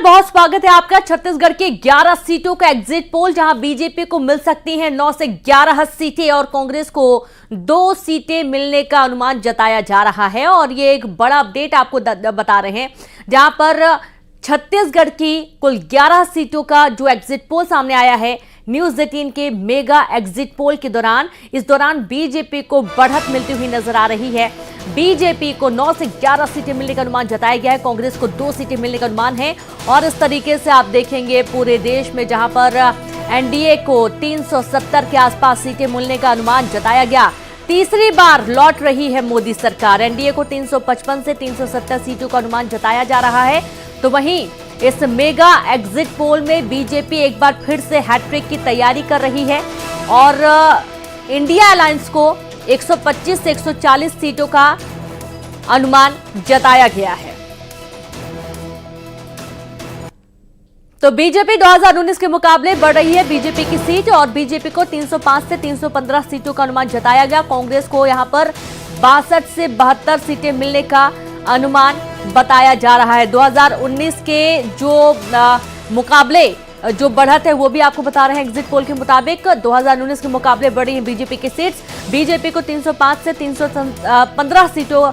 बहुत स्वागत है आपका। छत्तीसगढ़ की 11 सीटों का एग्जिट पोल, जहां बीजेपी को मिल सकती हैं 9 से 11 सीटें और कांग्रेस को 2 सीटें मिलने का अनुमान जताया जा रहा है। और ये एक बड़ा अपडेट आपको बता रहे हैं, जहां पर छत्तीसगढ़ की कुल 11 सीटों का जो एग्जिट पोल सामने आया है न्यूज 18 के मेगा एग्जिट पोल के दौरान। इस दौरान बीजेपी को बढ़त मिलती हुई नजर आ रही है। बीजेपी को 9 से 11 सीटें मिलने का अनुमान जताया गया है, कांग्रेस को 2 सीटें मिलने का अनुमान है। और इस तरीके से आप देखेंगे पूरे देश में, जहां पर एनडीए को 370 के आसपास सीटें मिलने का अनुमान जताया गया। तीसरी बार लौट रही है मोदी सरकार। एनडीए को 355 से 370 सीटों का अनुमान जताया जा रहा है। तो वहीं इस मेगा एग्जिट पोल में बीजेपी एक बार फिर से हैट्रिक की तैयारी कर रही है और इंडिया अलायंस को 125 से 140 सीटों का अनुमान जताया गया है। तो बीजेपी 2019 के मुकाबले बढ़ रही है बीजेपी की सीट और बीजेपी को 305 से 315 सीटों का अनुमान जताया गया। कांग्रेस को यहां पर 62 से 72 सीटें मिलने का अनुमान बताया जा रहा है। 2019 के जो मुकाबले जो बढ़त है वो भी आपको बता रहे हैं। एग्जिट पोल के मुताबिक 2019 के मुकाबले बढ़ी है बीजेपी की सीट्स। बीजेपी को 305 से 315 सीटों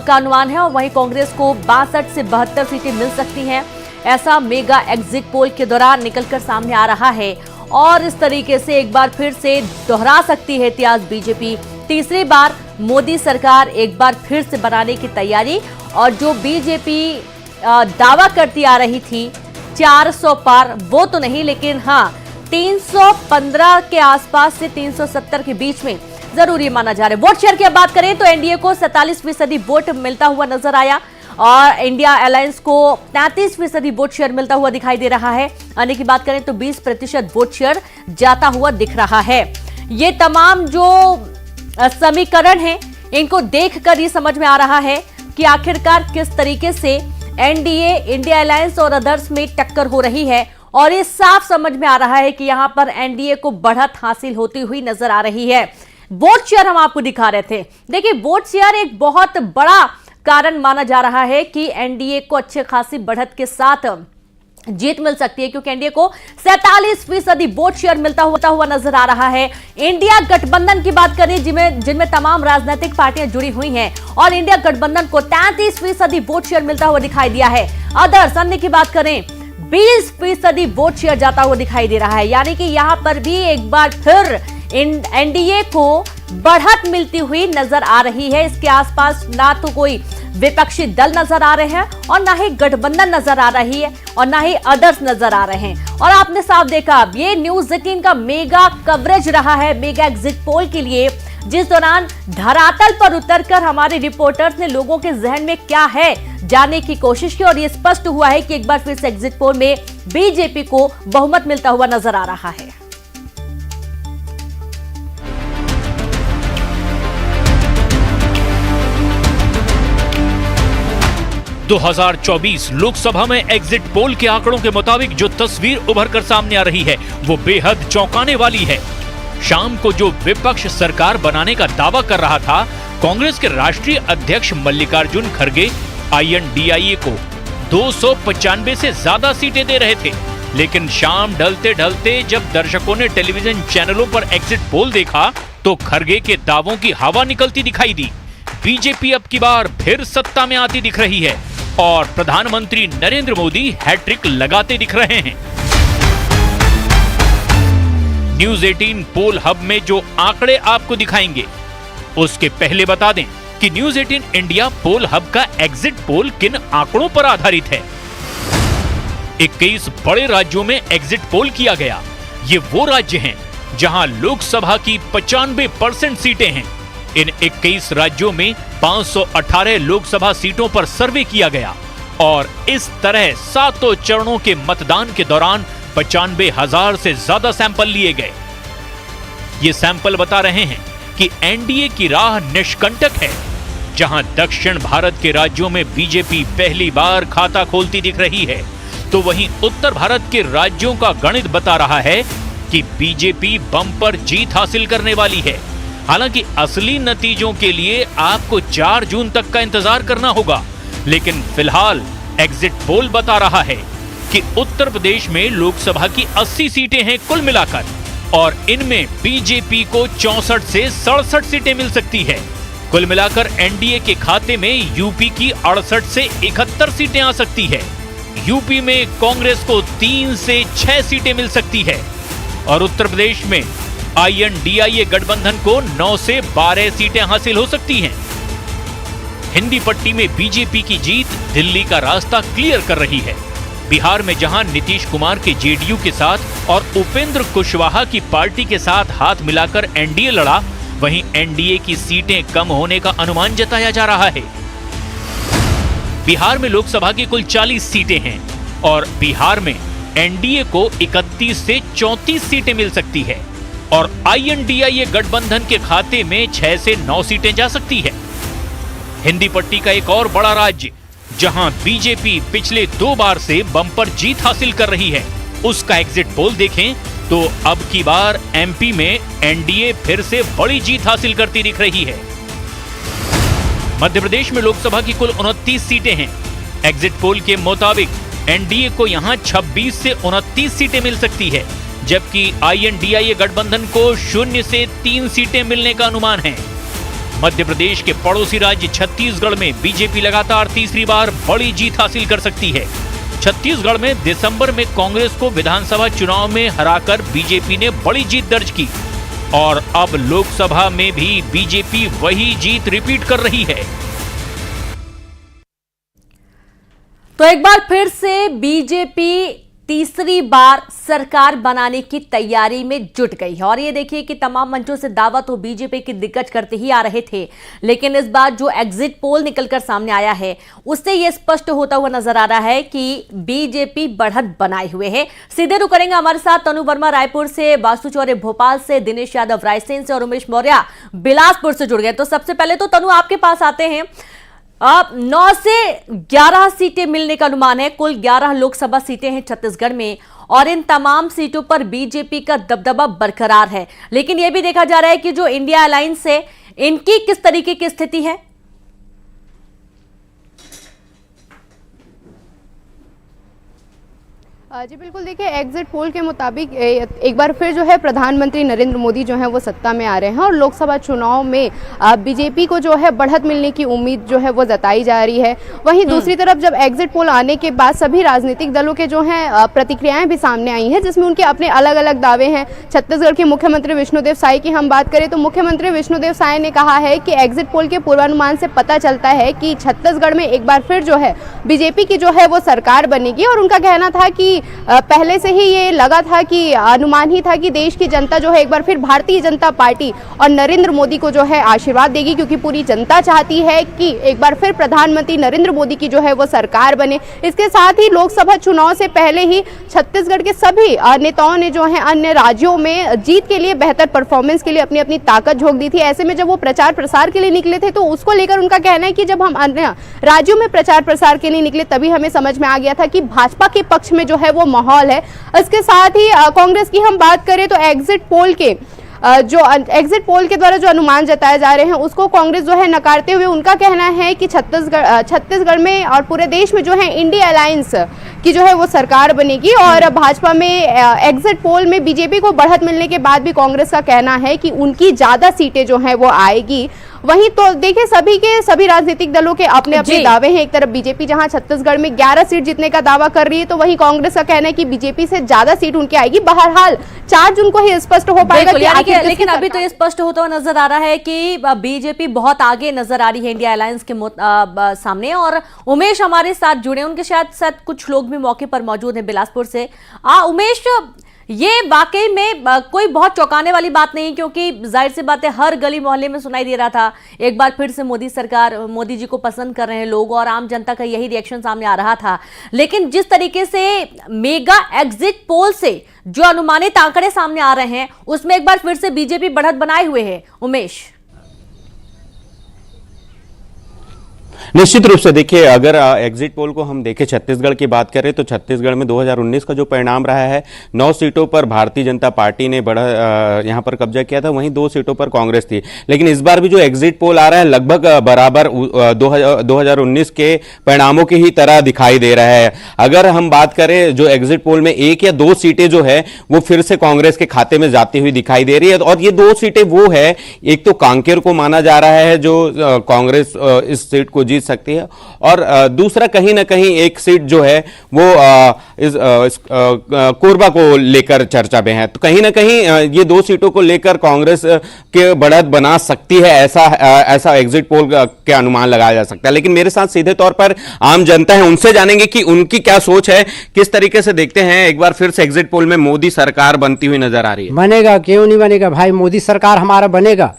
का अनुमान है और वहीं कांग्रेस को 62 से 72 सीटें मिल सकती हैं। ऐसा मेगा एग्जिट पोल के दौरान निकलकर सामने आ रहा है और इस तरीके से एक बार फिर से दोहरा सकती है इतिहास बीजेपी। तीसरी बार मोदी सरकार एक बार फिर से बनाने की तैयारी। और जो बीजेपी दावा करती आ रही थी 400 पार, वो तो नहीं, लेकिन हाँ 315 के आसपास से 370 के बीच में जरूर ये माना जा रहा है। वोट शेयर की अब बात करें तो एनडीए को 47% वोट मिलता हुआ नजर आया और इंडिया अलायंस को 33% वोट शेयर मिलता हुआ दिखाई दे रहा है। अन्य की बात करें तो 20% वोट शेयर जाता हुआ दिख रहा है। ये तमाम जो समीकरण हैं इनको देखकर ये समझ में आ रहा है कि आखिरकार किस तरीके से एनडीए, इंडिया अलायंस और अदर्स में टक्कर हो रही है। और ये साफ समझ में आ रहा है कि यहां पर एनडीए को बढ़त हासिल होती हुई नजर आ रही है। वोट शेयर हम आपको दिखा रहे थे। देखिए, वोट शेयर एक बहुत बड़ा कारण माना जा रहा है कि एनडीए को अच्छे खासी बढ़त के साथ जीत मिल सकती है, क्योंकि एनडीए को 47% वोट शेयर मिलता हुआ नजर आ रहा है। इंडिया गठबंधन की बात करें जिनमें तमाम राजनीतिक पार्टियां जुड़ी हुई हैं और इंडिया गठबंधन को 33% वोट शेयर मिलता हुआ दिखाई दिया है। अदर्स अन्य की बात करें 20% वोट शेयर जाता हुआ दिखाई दे रहा है। यानी कि यहां पर भी एक बार फिर एनडीए को बढ़त मिलती हुई नजर आ रही है। इसके आसपास ना तो कोई विपक्षी दल नजर आ रहे हैं और ना ही गठबंधन नजर आ रही है और ना ही अदर्स नजर आ रहे हैं। और आपने साफ देखा, ये न्यूज 18 का मेगा कवरेज रहा है मेगा एग्जिट पोल के लिए, जिस दौरान धरातल पर उतरकर हमारे रिपोर्टर्स ने लोगों के जहन में क्या है जानने की कोशिश की और ये स्पष्ट हुआ है कि एक बार फिर से एग्जिट पोल में बीजेपी को बहुमत मिलता हुआ नजर आ रहा है। 2024 लोकसभा में एग्जिट पोल के आंकड़ों के मुताबिक जो तस्वीर उभर कर सामने आ रही है वो बेहद चौंकाने वाली है। शाम को जो विपक्ष सरकार बनाने का दावा कर रहा था, कांग्रेस के राष्ट्रीय अध्यक्ष मल्लिकार्जुन खड़गे आईएनडीआईए को 295 से ज्यादा सीटें दे रहे थे। लेकिन शाम ढलते ढलते जब दर्शकों ने टेलीविजन चैनलों पर एग्जिट पोल देखा तो खड़गे के दावों की हवा निकलती दिखाई दी। बीजेपी अब की बार फिर सत्ता में आती दिख रही है और प्रधानमंत्री नरेंद्र मोदी हैट्रिक लगाते दिख रहे हैं। न्यूज 18 पोल हब में जो आंकड़े आपको दिखाएंगे उसके पहले बता दें कि न्यूज 18 इंडिया पोल हब का एग्जिट पोल किन आंकड़ों पर आधारित है। 21 बड़े राज्यों में एग्जिट पोल किया गया। ये वो राज्य हैं जहां लोकसभा की 95% सीटें हैं। इन 21 राज्यों में 518 लोकसभा सीटों पर सर्वे किया गया और इस तरह 7 चरणों के मतदान के दौरान 95,000 से ज्यादा सैंपल लिए गए। ये सैंपल बता रहे हैं कि एनडीए की राह निष्कंटक है। जहां दक्षिण भारत के राज्यों में बीजेपी पहली बार खाता खोलती दिख रही है, तो वहीं उत्तर भारत के राज्यों का गणित बता रहा है कि बीजेपी बम्पर जीत हासिल करने वाली है। हालांकि असली नतीजों के लिए आपको 4 जून तक का इंतजार करना होगा, लेकिन फिलहाल एग्जिट पोल बता रहा है कि कि उत्तर प्रदेश में लोकसभा की 80 सीटें हैं कुल मिलाकर और इनमें बीजेपी को 64 से 67 सीटें मिल सकती है। कुल मिलाकर एनडीए के खाते में यूपी की 68 से 71 सीटें आ सकती है। यूपी में कांग्रेस को 3 से 6 सीटें मिल सकती है और उत्तर प्रदेश में INDIA गठबंधन को 9 से 12 सीटें हासिल हो सकती हैं। हिंदी पट्टी में बीजेपी की जीत दिल्ली का रास्ता क्लियर कर रही है। बिहार में जहां नीतीश कुमार के जेडीयू के साथ और उपेंद्र कुशवाहा की पार्टी के साथ हाथ मिलाकर एनडीए लड़ा, वहीं एनडीए की सीटें कम होने का अनुमान जताया जा रहा है। बिहार में लोकसभा की कुल 40 सीटें हैं और बिहार में एनडीए को 31 से 34 सीटें मिल सकती है और INDIA गठबंधन के खाते में 6 से 9 सीटें जा सकती है। हिंदी पट्टी का एक और बड़ा राज्य जहां बीजेपी पिछले 2 बार से बम्पर जीत हासिल कर रही है, उसका एग्जिट पोल देखें तो अब की बार एमपी में एनडीए फिर से बड़ी जीत हासिल करती दिख रही है। मध्य प्रदेश में लोकसभा की कुल 29 सीटें हैं। एग्जिट पोल के मुताबिक एनडीए को यहां 26 से 29 सीटें मिल सकती है, जबकि INDIA गठबंधन को 0 से 3 सीटें मिलने का अनुमान है। मध्य प्रदेश के पड़ोसी राज्य छत्तीसगढ़ में बीजेपी लगातार तीसरी बार बड़ी जीत हासिल कर सकती है। छत्तीसगढ़ में दिसंबर में कांग्रेस को विधानसभा चुनाव में हराकर बीजेपी ने बड़ी जीत दर्ज की और अब लोकसभा में भी बीजेपी वही जीत रिपीट कर रही है। तो एक बार फिर से बीजेपी तीसरी बार सरकार बनाने की तैयारी में जुट गई है और ये देखिए कि तमाम मंचों से दावा तो बीजेपी की दिग्गज करते ही आ रहे थे, लेकिन इस बार जो एग्जिट पोल निकलकर सामने आया है उससे ये स्पष्ट होता हुआ नजर आ रहा है कि बीजेपी बढ़त बनाए हुए है। सीधे रुक करेंगे हमारे साथ तनु वर्मा रायपुर से, वासु चौरे भोपाल से, दिनेश यादव रायसेन से और उमेश मौर्य बिलासपुर से जुड़ गए। तो सबसे पहले तो तनु आपके पास आते हैं। अब 9 से 11 सीटें मिलने का अनुमान है। कुल 11 लोकसभा सीटें हैं छत्तीसगढ़ में और इन तमाम सीटों पर बीजेपी का दबदबा बरकरार है, लेकिन यह भी देखा जा रहा है कि जो इंडिया अलायंस है इनकी किस तरीके की स्थिति है। जी बिल्कुल, देखिए एग्जिट पोल के मुताबिक एक बार फिर जो है प्रधानमंत्री नरेंद्र मोदी जो है वो सत्ता में आ रहे हैं और लोकसभा चुनाव में बीजेपी को जो है बढ़त मिलने की उम्मीद जो है वो जताई जा रही है। वहीं दूसरी तरफ जब एग्जिट पोल आने के बाद सभी राजनीतिक दलों के जो हैं प्रतिक्रियाएं भी सामने आई हैं, जिसमें उनके अपने अलग अलग दावे हैं। छत्तीसगढ़ के मुख्यमंत्री विष्णुदेव साय की हम बात करें तो मुख्यमंत्री विष्णुदेव साय ने कहा है कि एग्जिट पोल के पूर्वानुमान से पता चलता है कि छत्तीसगढ़ में एक बार फिर जो है बीजेपी की जो है वो सरकार बनेगी और उनका कहना था कि पहले से ही ये लगा था कि अनुमान ही था कि देश की जनता जो है एक बार फिर भारतीय जनता पार्टी और नरेंद्र मोदी को जो है आशीर्वाद देगी, क्योंकि पूरी जनता चाहती है कि एक बार फिर प्रधानमंत्री नरेंद्र मोदी की जो है वो सरकार बने। इसके साथ ही लोकसभा चुनाव से पहले ही छत्तीसगढ़ के सभी नेताओं ने जो है अन्य राज्यों में जीत के लिए, बेहतर परफॉर्मेंस के लिए अपनी अपनी ताकत झोंक दी थी। ऐसे में जब वो प्रचार प्रसार के लिए निकले थे तो उसको लेकर उनका कहना है कि जब हम अन्य राज्यों में प्रचार प्रसार के लिए निकले तभी हमें समझ में आ गया था कि भाजपा के पक्ष में जो है वो माहौल है। इसके साथ ही कांग्रेस की हम बात करें तो एग्जिट पोल के द्वारा जो अनुमान जताए जा रहे हैं उसको कांग्रेस जो है नकारते हुए उनका कहना है कि छत्तीसगढ़ में और पूरे देश में जो है इंडिया अलायंस की जो है वो सरकार बनेगी और भाजपा में एग्जिट पोल में बीजेपी को बढ़त मिलने के बाद भी कांग्रेस का कहना है कि उनकी ज्यादा सीटें जो हैं वो आएगी। वहीं तो देखिए सभी राजनीतिक दलों के अपने अपने दावे हैं। एक तरफ बीजेपी जहां छत्तीसगढ़ में 11 सीट जीतने का दावा कर रही है तो वहीं कांग्रेस का कहना है कि बीजेपी से ज्यादा सीट उनकी आएगी। बहरहाल 4 जून को ही स्पष्ट हो पाएगा। लेकिन अभी तो ये स्पष्ट होता हुआ नजर आ रहा है कि बीजेपी बहुत आगे नजर आ रही है इंडिया अलायंस के सामने। और उमेश हमारे साथ जुड़े, उनके शायद कुछ लोग भी मौके पर मौजूद हैं बिलासपुर से। उमेश, ये वाकई में कोई बहुत चौंकाने वाली बात नहीं, क्योंकि जाहिर सी बात है हर गली मोहल्ले में सुनाई दे रहा था एक बार फिर से मोदी जी को पसंद कर रहे हैं लोग और आम जनता का यही रिएक्शन सामने आ रहा था। लेकिन जिस तरीके से मेगा एग्जिट पोल से जो अनुमानित आंकड़े सामने आ रहे हैं उसमें एक बार फिर से बीजेपी बढ़त बनाए हुए है। उमेश, निश्चित रूप से देखिए, अगर एग्जिट पोल को हम देखें, छत्तीसगढ़ की बात करें तो छत्तीसगढ़ में 2019 का जो परिणाम रहा है, 9 सीटों पर भारतीय जनता पार्टी ने बड़ा यहां पर कब्जा किया था, वहीं 2 सीटों पर कांग्रेस थी। लेकिन इस बार भी जो एग्जिट पोल आ रहा है लगभग बराबर 2019 के परिणामों की ही तरह दिखाई दे रहा है। अगर हम बात करें जो एग्जिट पोल में 1 या 2 सीटें जो है वो फिर से कांग्रेस के खाते में जाती हुई दिखाई दे रही है, और ये 2 सीटें वो है, एक तो कांकेर को माना जा रहा है जो कांग्रेस इस सीट को जीत सकती है, और दूसरा कहीं ना कहीं एक सीट जो है वो कोरबा को लेकर चर्चा में है। तो कहीं ना कहीं ये 2 सीटों को लेकर कांग्रेस के बढ़त बना सकती है, ऐसा एग्जिट पोल के अनुमान लगाया जा सकता है। लेकिन मेरे साथ सीधे तौर पर आम जनता है, उनसे जानेंगे कि उनकी क्या सोच है, किस तरीके से देखते हैं एक बार फिर से एग्जिट पोल में मोदी सरकार बनती हुई नजर आ रही है। बनेगा, क्यों नहीं बनेगा भाई, मोदी सरकार हमारा बनेगा,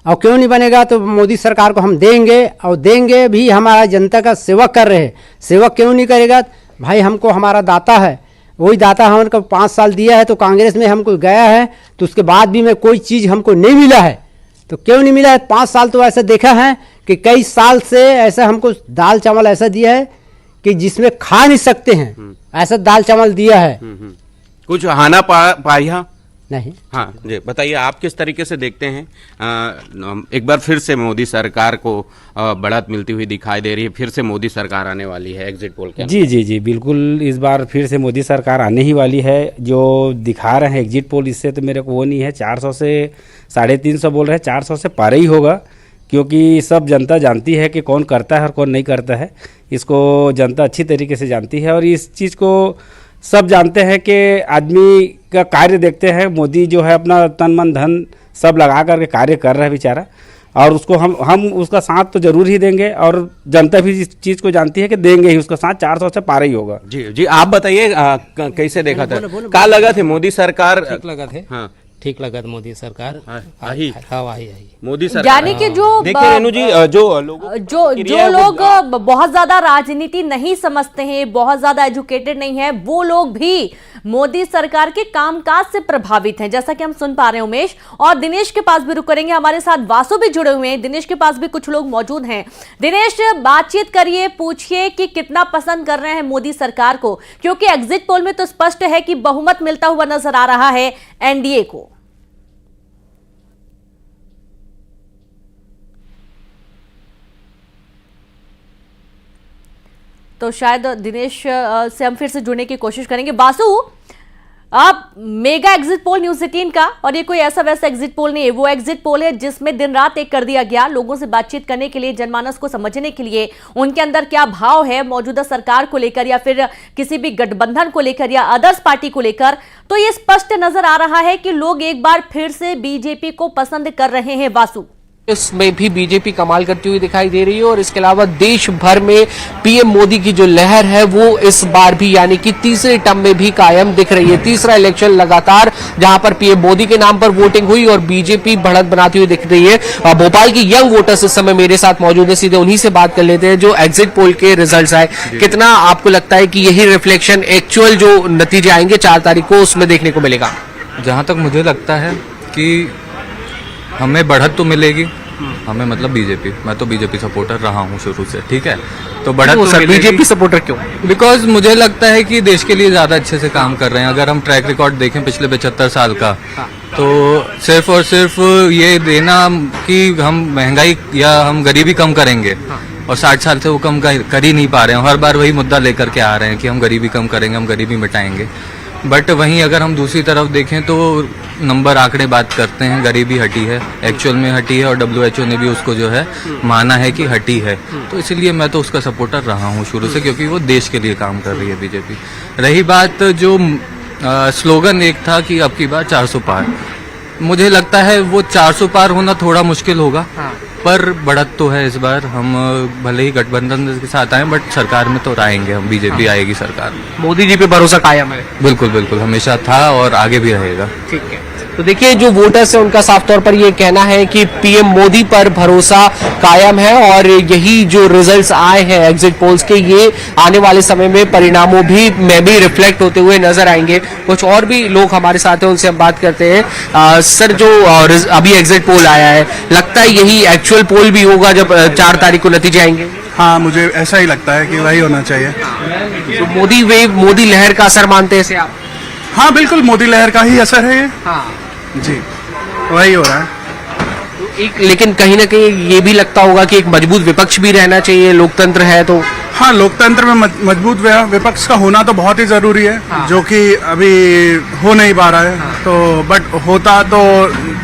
और क्यों नहीं बनेगा, तो मोदी सरकार को हम देंगे, और देंगे भी, हमारा जनता का सेवक कर रहे हैं। सेवक क्यों नहीं करेगा भाई, हमको हमारा दाता है, वही दाता हमको 5 साल दिया है, तो कांग्रेस में हमको गया है, तो उसके बाद भी में कोई चीज़ हमको नहीं मिला है, तो क्यों नहीं मिला है। 5 साल तो ऐसा देखा है कि कई साल से ऐसा हमको दाल चावल ऐसा दिया है कि जिसमें खा नहीं सकते हैं, ऐसा दाल चावल दिया है। कुछ हाना पाया नहीं। हाँ जी, बताइए आप किस तरीके से देखते हैं, एक बार फिर से मोदी सरकार को बढ़त मिलती हुई दिखाई दे रही है, फिर से मोदी सरकार आने वाली है एग्जिट पोल के? जी जी जी बिल्कुल, इस बार फिर से मोदी सरकार आने ही वाली है। जो दिखा रहे हैं एग्जिट पोल, इससे तो मेरे को वो नहीं है, 400 से 350 बोल रहे हैं, 400 से पार ही होगा, क्योंकि सब जनता जानती है कि कौन करता है और कौन नहीं करता है। इसको जनता अच्छी तरीके से जानती है, और इस चीज़ को सब जानते हैं कि आदमी का कार्य देखते हैं। मोदी जो है अपना तन मन धन सब लगा करके कार्य कर रहा है बेचारा, और उसको हम उसका साथ तो जरूर ही देंगे, और जनता भी इस चीज़ को जानती है कि देंगे ही उसका साथ, 400 से पार ही होगा। जी जी, आप बताइए कैसे देखा था, क्या लगा थे मोदी सरकार? ठीक लगा थे। हाँ, ठीक लगा था मोदी सरकार। आई मोदी सरकार। यानी कि जो देखिए रेणु जी, जो लोग बहुत ज्यादा राजनीति नहीं समझते हैं, बहुत ज्यादा एजुकेटेड नहीं है, वो लोग भी मोदी सरकार के कामकाज से प्रभावित हैं, जैसा कि हम सुन पा रहे हैं उमेश। और दिनेश के पास भी रुक करेंगे, हमारे साथ वासु भी जुड़े हुए हैं, दिनेश के पास भी कुछ लोग मौजूद हैं। दिनेश, बातचीत करिए, पूछिए कि कितना पसंद कर रहे हैं मोदी सरकार को, क्योंकि एग्जिट पोल में तो स्पष्ट है कि बहुमत मिलता हुआ नजर आ रहा है एनडीए को। तो शायद दिनेश से हम फिर से जुड़ने की कोशिश करेंगे। बासु, आप मेगा एग्जिट पोल न्यूज़ 18 का, और ये कोई ऐसा वैसा एग्जिट पोल नहीं है, वो एग्जिट पोल है जिसमें दिन रात एक कर दिया गया लोगों से बातचीत करने के लिए, जनमानस को समझने के लिए, उनके अंदर क्या भाव है मौजूदा सरकार को लेकर या फिर किसी भी गठबंधन को लेकर या अदर्स पार्टी को लेकर। तो ये स्पष्ट नजर आ रहा है कि लोग एक बार फिर से बीजेपी को पसंद कर रहे हैं। वासु, इसमें भी बीजेपी कमाल करती हुई दिखाई दे रही है, और इसके अलावा देश भर में पीएम मोदी की जो लहर है वो इस बार भी यानी कि तीसरे टर्म में भी कायम दिख रही है। तीसरा इलेक्शन लगातार जहां पर पीएम मोदी के नाम पर वोटिंग हुई और बीजेपी बढ़त बनाती हुई दिख रही है। भोपाल की यंग वोटर्स इस समय मेरे साथ मौजूद है, सीधे उन्हीं से बात कर लेते हैं। जो एग्जिट पोल के रिजल्ट आए, कितना आपको लगता है कि यही रिफ्लेक्शन एक्चुअल जो नतीजे आएंगे 4 तारीख को उसमें देखने को मिलेगा? जहाँ तक मुझे लगता है कि हमें बढ़त तो मिलेगी, हमें मतलब बीजेपी, मैं तो बीजेपी सपोर्टर रहा हूँ शुरू से, ठीक है, तो बढ़त तो मिलेगी। बीजेपी सपोर्टर क्यों? बिकॉज मुझे लगता है कि देश के लिए ज़्यादा अच्छे से काम कर रहे हैं। अगर हम ट्रैक रिकॉर्ड देखें पिछले 75 साल का, तो सिर्फ और सिर्फ ये देना कि हम महंगाई या हम गरीबी कम करेंगे, और 60 साल से वो कम कर ही नहीं पा रहे हैं। हर बार वही मुद्दा लेकर के आ रहे हैं कि हम गरीबी कम करेंगे, हम गरीबी मिटाएंगे। बट वहीं अगर हम दूसरी तरफ देखें तो नंबर आंकड़े बात करते हैं, गरीबी हटी है, एक्चुअल में हटी है, और WHO ने भी उसको जो है माना है कि हटी है। तो इसलिए मैं तो उसका सपोर्टर रहा हूँ शुरू से, क्योंकि वो देश के लिए काम कर रही है बीजेपी। रही बात जो स्लोगन एक था कि अब की बार 400 पार, मुझे लगता है वो 400 पार होना थोड़ा मुश्किल होगा, पर बढ़त तो है इस बार। हम भले ही गठबंधन के साथ आए, बट सरकार में तो आएंगे हम, बीजेपी आएगी सरकार। मोदी जी पे भरोसा कायम है? बिल्कुल बिल्कुल, हमेशा था और आगे भी रहेगा। ठीक है, तो देखिए जो वोटर्स है उनका साफ तौर पर ये कहना है कि पीएम मोदी पर भरोसा कायम है, और यही जो रिजल्ट्स आए हैं एग्जिट पोल्स के, ये आने वाले समय में परिणामों में भी रिफ्लेक्ट होते हुए नजर आएंगे। कुछ और भी लोग हमारे साथ हैं, उनसे हम बात करते हैं। सर, जो अभी एग्जिट पोल आया है, लगता है यही एक्चुअल पोल भी होगा जब 4 तारीख को नतीजे आएंगे? हाँ, मुझे ऐसा ही लगता है कि वही होना चाहिए। तो मोदी वेव, मोदी लहर का असर मानते हैं इसे आप? हाँ, बिल्कुल मोदी लहर का ही असर है ये। हाँ जी, वही हो रहा है। एक, लेकिन कहीं ना कहीं ये भी लगता होगा कि एक मजबूत विपक्ष भी रहना चाहिए, लोकतंत्र है तो। हाँ, लोकतंत्र में मजबूत विपक्ष का होना तो बहुत ही जरूरी है। हाँ। जो कि अभी हो नहीं पा रहा है। हाँ। तो बट होता तो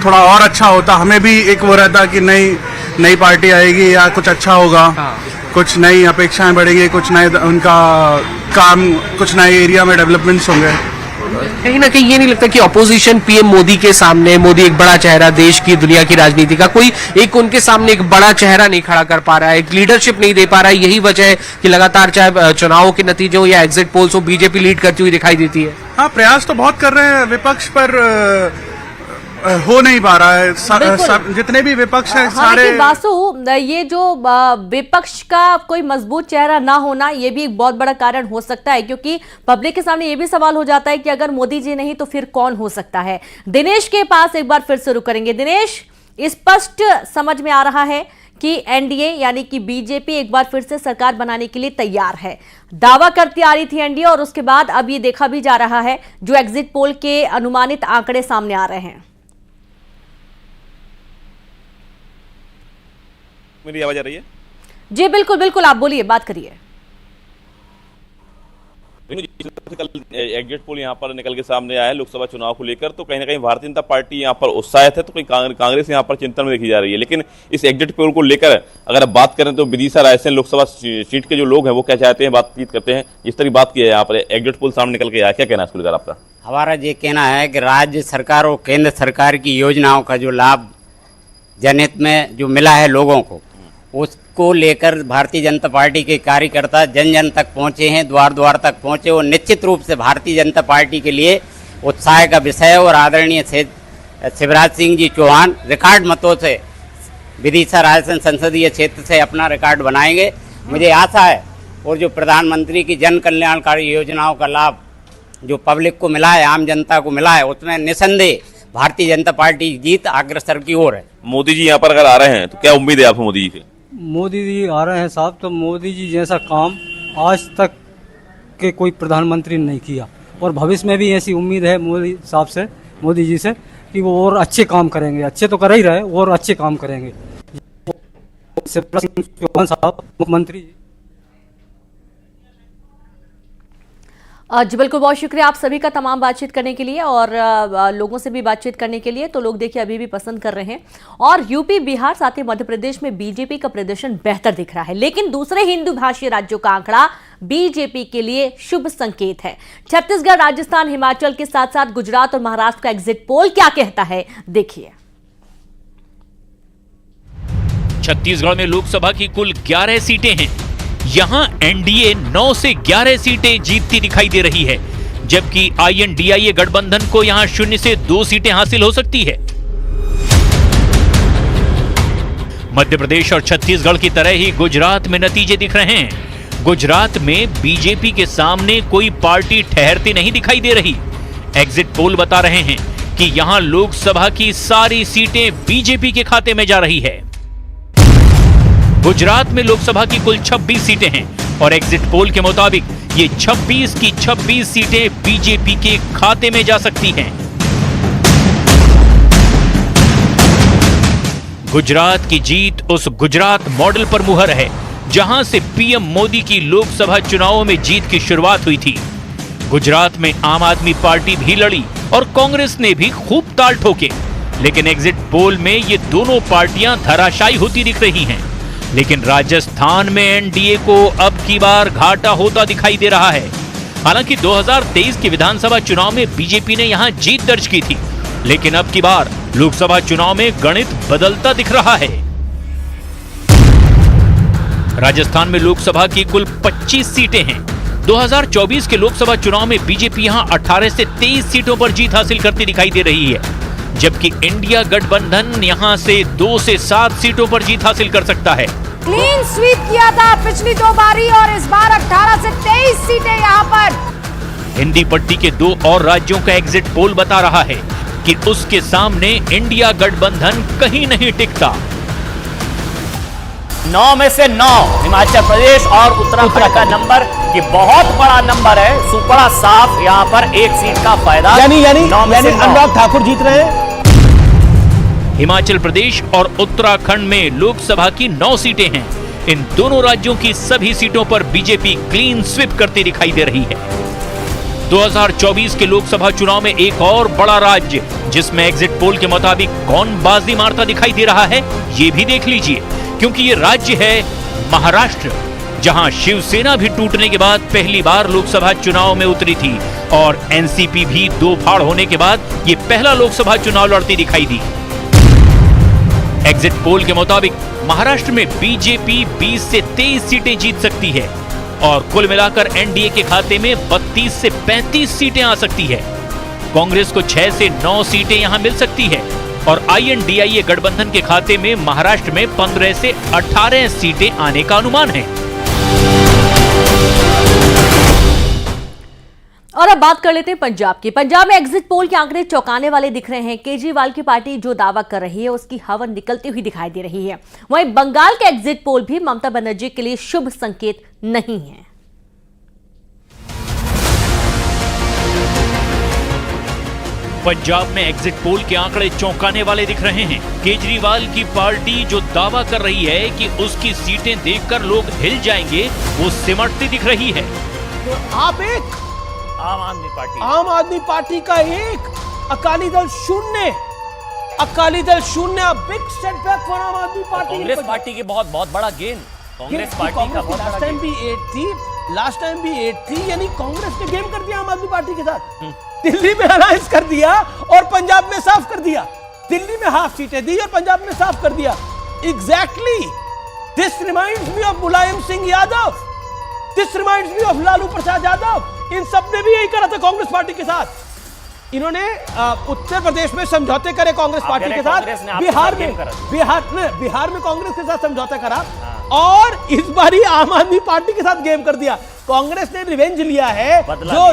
थोड़ा और अच्छा होता, हमें भी एक वो रहता कि नई पार्टी आएगी या कुछ अच्छा होगा। हाँ। कुछ नई अपेक्षाएं बढ़ेगी, कुछ नए उनका काम, कुछ नए एरिया में डेवलपमेंट्स होंगे। कहीं ना कहीं ये नहीं लगता कि ऑपोजिशन पीएम मोदी के सामने, मोदी एक बड़ा चेहरा देश की, दुनिया की राजनीति का, कोई एक उनके सामने एक बड़ा चेहरा नहीं खड़ा कर पा रहा है, एक लीडरशिप नहीं दे पा रहा है, यही वजह है कि लगातार चाहे चुनावों के नतीजों या एग्जिट पोल्स हो, बीजेपी लीड करती हुई दिखाई देती है? हाँ, प्रयास तो बहुत कर रहे हैं विपक्ष, पर हो नहीं पा रहा है। जितने भी विपक्ष हैं सारे। लेकिन वासु, ये जो विपक्ष का कोई मजबूत चेहरा ना होना, ये भी एक बहुत बड़ा कारण हो सकता है, क्योंकि पब्लिक के सामने ये भी सवाल हो जाता है कि अगर मोदी जी नहीं तो फिर कौन हो सकता है। दिनेश के पास एक बार फिर शुरू करेंगे। दिनेश, स्पष्ट समझ में आ रहा है कि एनडीए यानी कि बीजेपी एक बार फिर से सरकार बनाने के लिए तैयार है। दावा करती आ रही थी एनडीए, और उसके बाद अब ये देखा भी जा रहा है जो एग्जिट पोल के अनुमानित आंकड़े सामने आ रहे हैं। मेरी आवाज आ रही है? जी बिल्कुल बिल्कुल, आप बोलिए, बात करिए। कल एग्जिट पोल यहाँ पर निकल के सामने आया है लोकसभा चुनाव को लेकर, तो कहीं ना कहीं भारतीय जनता पार्टी यहाँ पर उत्साहित है, तो कहीं कांग्रेस यहाँ पर चिंतन में देखी जा रही है। लेकिन इस एग्जिट पोल को लेकर अगर आप बात करें तो विदिशा रायसेन लोकसभा सीट के जो लोग हैं वो क्या चाहते हैं, बातचीत करते हैं। जिस तरह बात की है यहाँ पर एग्जिट पोल सामने निकल के आया, क्या कहना है इसको लेकर आपका? हमारा ये कहना है कि राज्य सरकार और केंद्र सरकार की योजनाओं का जो लाभ जनहित में जो मिला है लोगों को, उसको लेकर भारतीय जनता पार्टी के कार्यकर्ता जन जन तक पहुंचे हैं, द्वार द्वार तक पहुंचे, और निश्चित रूप से भारतीय जनता पार्टी के लिए उत्साह का विषय है। और आदरणीय शिवराज सिंह जी चौहान रिकॉर्ड मतों से विदिशा रायसेन संसदीय क्षेत्र से अपना रिकॉर्ड बनाएंगे, मुझे आशा है। और जो प्रधानमंत्री की जन कल्याणकारी योजनाओं का लाभ जो पब्लिक को मिला है, आम जनता को मिला है, उसमें निसंदेह भारतीय जनता पार्टी जीत अग्रसर की ओर है। मोदी जी यहाँ पर अगर आ रहे हैं तो क्या उम्मीद है आपको मोदी जी से? मोदी जी आ रहे हैं साहब, तो मोदी जी जैसा काम आज तक के कोई प्रधानमंत्री ने नहीं किया, और भविष्य में भी ऐसी उम्मीद है मोदी साहब से, मोदी जी से, कि वो और अच्छे काम करेंगे। अच्छे तो कर ही रहे, और अच्छे काम करेंगे। चौहान साहब मुख्यमंत्री जी। जी बिल्कुल, बहुत शुक्रिया आप सभी का तमाम बातचीत करने के लिए और लोगों से भी बातचीत करने के लिए। तो लोग देखिए अभी भी पसंद कर रहे हैं, और यूपी, बिहार, साथ ही मध्य प्रदेश में बीजेपी का प्रदर्शन बेहतर दिख रहा है। लेकिन दूसरे हिंदू भाषी राज्यों का आंकड़ा बीजेपी के लिए शुभ संकेत है। छत्तीसगढ़, राजस्थान, हिमाचल के साथ साथ गुजरात और महाराष्ट्र का एग्जिट पोल क्या कहता है, देखिए। छत्तीसगढ़ में लोकसभा की कुल 11 सीटें हैं। यहां एनडीए 9 से 11 सीटें जीतती दिखाई दे रही है, जबकि आईएनडीआईए गठबंधन को यहां 0 से 2 सीटें हासिल हो सकती है। मध्य प्रदेश और छत्तीसगढ़ की तरह ही गुजरात में नतीजे दिख रहे हैं। गुजरात में बीजेपी के सामने कोई पार्टी ठहरती नहीं दिखाई दे रही। एग्जिट पोल बता रहे हैं कि यहां लोकसभा की सारी सीटें बीजेपी के खाते में जा रही है। गुजरात में लोकसभा की कुल 26 सीटें हैं, और एग्जिट पोल के मुताबिक ये 26 की 26 सीटें बीजेपी के खाते में जा सकती हैं। गुजरात की जीत उस गुजरात मॉडल पर मुहर है जहां से पीएम मोदी की लोकसभा चुनावों में जीत की शुरुआत हुई थी। गुजरात में आम आदमी पार्टी भी लड़ी और कांग्रेस ने भी खूब ताल ठोके, लेकिन एग्जिट पोल में ये दोनों पार्टियां धराशायी होती दिख रही हैं। लेकिन राजस्थान में एनडीए को अब की बार घाटा होता दिखाई दे रहा है। हालांकि 2023 के विधानसभा चुनाव में बीजेपी ने यहां जीत दर्ज की थी, लेकिन अब की बार लोकसभा चुनाव में गणित बदलता दिख रहा है। राजस्थान में लोकसभा की कुल 25 सीटें हैं। 2024 के लोकसभा चुनाव में बीजेपी यहां 18 से 23 सीटों पर जीत हासिल करती दिखाई दे रही है, जबकि इंडिया गठबंधन यहां से 2 से 7 सीटों पर जीत हासिल कर सकता है। क्लीन स्वीप किया था पिछली 2 बारी, और इस बार 18 से 23 सीटें यहां पर। हिंदी पट्टी के 2 और राज्यों का एग्जिट पोल बता रहा है कि उसके सामने इंडिया गठबंधन कहीं नहीं टिकता। 9 में से 9 हिमाचल प्रदेश और उत्तराखंड का नंबर, ये बहुत बड़ा नंबर है। सुपड़ा साफ यहाँ पर एक सीट का फायदा, यानी अनुराग ठाकुर जीत रहे हैं। हिमाचल प्रदेश और उत्तराखंड में लोकसभा की 9 सीटें हैं। इन दोनों राज्यों की सभी सीटों पर बीजेपी क्लीन स्वीप करती दिखाई दे रही है। 2024 के लोकसभा चुनाव में एक और बड़ा राज्य जिसमें एग्जिट पोल के मुताबिक कौन बाजी मारता दिखाई दे रहा है, ये भी देख लीजिए, क्योंकि ये राज्य है महाराष्ट्र, जहां शिवसेना भी टूटने के बाद पहली बार लोकसभा चुनाव में उतरी थी और एनसीपी भी 2 फाड़ होने के बाद ये पहला लोकसभा चुनाव लड़ती दिखाई दी। एग्जिट पोल के मुताबिक महाराष्ट्र में बीजेपी 20 से 23 सीटें जीत सकती है और कुल मिलाकर एनडीए के खाते में 32 से 35 सीटें आ सकती है। कांग्रेस को 6 से 9 सीटें यहां मिल सकती है और आईएनडीआईए गठबंधन के खाते में महाराष्ट्र में 15 से 18 सीटें आने का अनुमान है। और अब बात कर लेते हैं पंजाब की। पंजाब में एग्जिट पोल के आंकड़े चौंकाने वाले दिख रहे हैं। केजरीवाल की पार्टी जो दावा कर रही है उसकी हवा निकलती हुई दिखाई दे रही है। वहीं बंगाल के एग्जिट पोल भी ममता बनर्जी के लिए शुभ संकेत नहीं है। पंजाब में एग्जिट पोल के आंकड़े चौंकाने वाले दिख रहे हैं। केजरीवाल की पार्टी जो दावा कर रही है कि उसकी सीटें देखकर लोग हिल जाएंगे, वो सिमटती दिख रही है। तो आप एक आम आदमी पार्टी का एक, Akali Dal 0, big setback for आम आदमी पार्टी। कांग्रेस पार्टी की बहुत बड़ा गेन, कांग्रेस पार्टी का बहुत लास्ट टाइम भी 8 थी, यानी कांग्रेस ने गेम कर दिया आम आदमी पार्टी के साथ। दिल्ली में अलायंस कर दिया और पंजाब में साफ कर दिया। दिल्ली में हाफ सीटें दी और पंजाब में साफ कर दिया। Exactly this reminds me of Mulayam Singh Yadav, this reminds me of Lalu Prasad Yadav. इन सब ने भी यही करा था कांग्रेस पार्टी के साथ। इन्होंने उत्तर प्रदेश में समझौते करे कांग्रेस पार्टी के साथ, बिहार में कांग्रेस के साथ समझौता करा और इस बार ही आम आदमी पार्टी के साथ गेम कर दिया। कांग्रेस ने रिवेंज लिया है,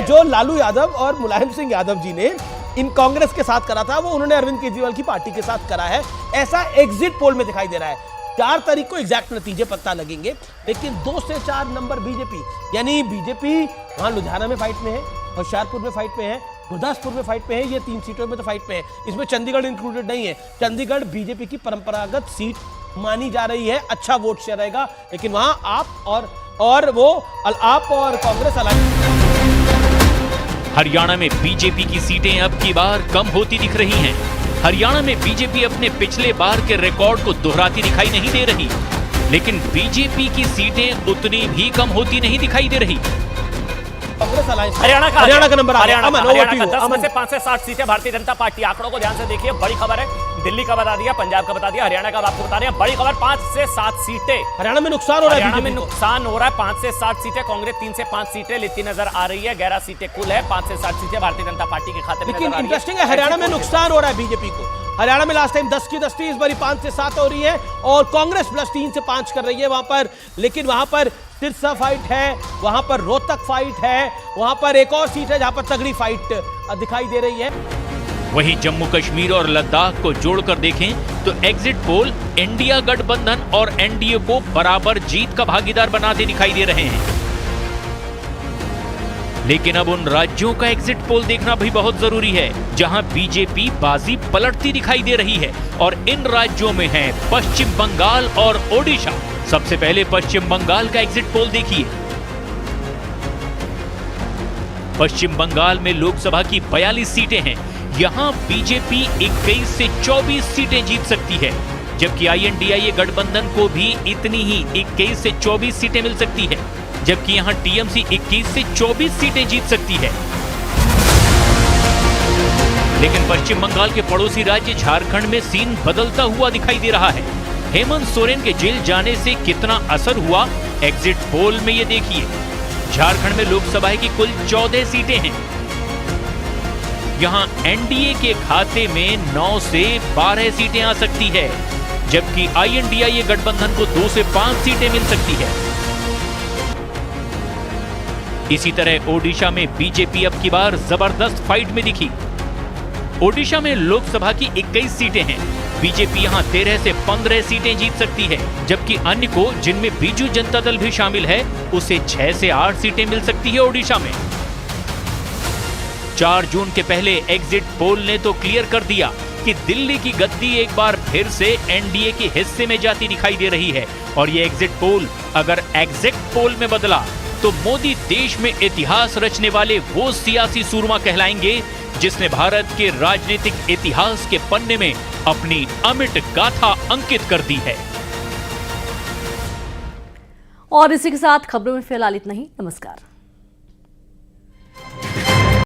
जो लालू यादव और मुलायम सिंह यादव जी ने इन कांग्रेस के साथ करा था, वो उन्होंने अरविंद केजरीवाल की पार्टी के साथ करा है। ऐसा एग्जिट पोल में दिखाई दे रहा है। 4 तारीख को एग्जैक्ट नतीजे पता लगेंगे, लेकिन 2 से 4 नंबर बीजेपी, यानी बीजेपी वहां लुधियाना में फाइट में है, होशियारपुर में फाइट में है, गुरदासपुर में फाइट में है, ये 3 सीटों में तो फाइट में है। इसमें चंडीगढ़ इंक्लूडेड नहीं है। चंडीगढ़ बीजेपी की परंपरागत सीट मानी जा रही है, अच्छा वोट शेयर रहेगा, लेकिन वहां आप और कांग्रेस अलायंस। हरियाणा में बीजेपी की सीटें अब की बार कम होती दिख रही हैं। हरियाणा में बीजेपी अपने पिछले बार के रिकॉर्ड को दोहराती दिखाई नहीं दे रही, लेकिन बीजेपी की सीटें उतनी भी कम होती नहीं दिखाई दे रही। हरियाणा का नंबर हरियाणा का 10 में से 5 से 7 सीटें भारतीय जनता पार्टी। आंकड़ों को ध्यान से देखिए, बड़ी खबर है। दिल्ली का बता दिया, पंजाब का बता दिया, हरियाणा का आपको बता रहे हैं। बड़ी खबर, 5 से 7 सीटें हरियाणा में नुकसान हो रहा है। हरियाणा में नुकसान हो रहा है। 5 से 7 सीटें कांग्रेस, 3 से 5 सीटें लेती नजर आ रही है। 11 सीटें कुल है, 5 से 7 सीटें भारतीय जनता पार्टी के खाते में नजर आ रही है। इंटरेस्टिंग है, हरियाणा में नुकसान हो रहा है बीजेपी को। हरियाणा में लास्ट टाइम 10 की 10 थी, इस बार 5 से 7 हो रही है और कांग्रेस प्लस 3 से 5 कर रही है वहां पर। लेकिन वहां पर सिरसा फाइट है, वहां पर रोहतक फाइट है, वहां पर एक और सीट है जहां पर तगड़ी फाइट दिखाई दे रही है। वहीं जम्मू कश्मीर और लद्दाख को जोड़कर देखें तो एग्जिट पोल इंडिया गठबंधन और एनडीए को बराबर जीत का भागीदार बनाते दिखाई दे रहे हैं। लेकिन अब उन राज्यों का एग्जिट पोल देखना भी बहुत जरूरी है जहां बीजेपी बाजी पलटती दिखाई दे रही है, और इन राज्यों में है पश्चिम बंगाल और ओडिशा। सबसे पहले पश्चिम बंगाल का एग्जिट पोल देखिए। पश्चिम बंगाल में लोकसभा की 42 सीटें हैं। यहां बीजेपी 21 से 24 सीटें जीत सकती है, जबकि आईएनडीआईए गठबंधन को भी इतनी ही 21 से 24 सीटें मिल सकती है, जबकि यहां टीएमसी 21 से 24 सीटें जीत सकती है। लेकिन पश्चिम बंगाल के पड़ोसी राज्य झारखंड में सीन बदलता हुआ दिखाई दे रहा है। हेमंत सोरेन के जेल जाने से कितना असर हुआ एग्जिट पोल में ये देखिए। झारखंड में लोकसभा की कुल 14 सीटें हैं। यहां एनडीए के खाते में 9 से 12 सीटें आ सकती है, जबकि आईएनडीआईए गठबंधन को 2 से 5 सीटें मिल सकती है। इसी तरह ओडिशा में बीजेपी अब की बार जबरदस्त फाइट में दिखी। ओडिशा में लोकसभा की 21 सीटें हैं, बीजेपी यहां 13 से 15 सीटें जीत सकती है, जबकि अन्य को, जिनमें बीजू जनता दल भी शामिल है, उसे 6 से 8 सीटें मिल सकती है ओडिशा में। 4 जून के पहले एग्जिट पोल ने तो क्लियर कर दिया कि दिल्ली की गद्दी एक बार फिर से एनडीए के हिस्से में जाती दिखाई दे रही है, और ये एग्जिट पोल अगर एग्जैक्ट पोल में बदला तो मोदी देश में इतिहास रचने वाले वो सियासी सूरमा कहलाएंगे जिसने भारत के राजनीतिक इतिहास के पन्ने में अपनी अमिट गाथा अंकित कर दी है। और इसी के साथ खबरों में फिलहाल इतना ही। नमस्कार।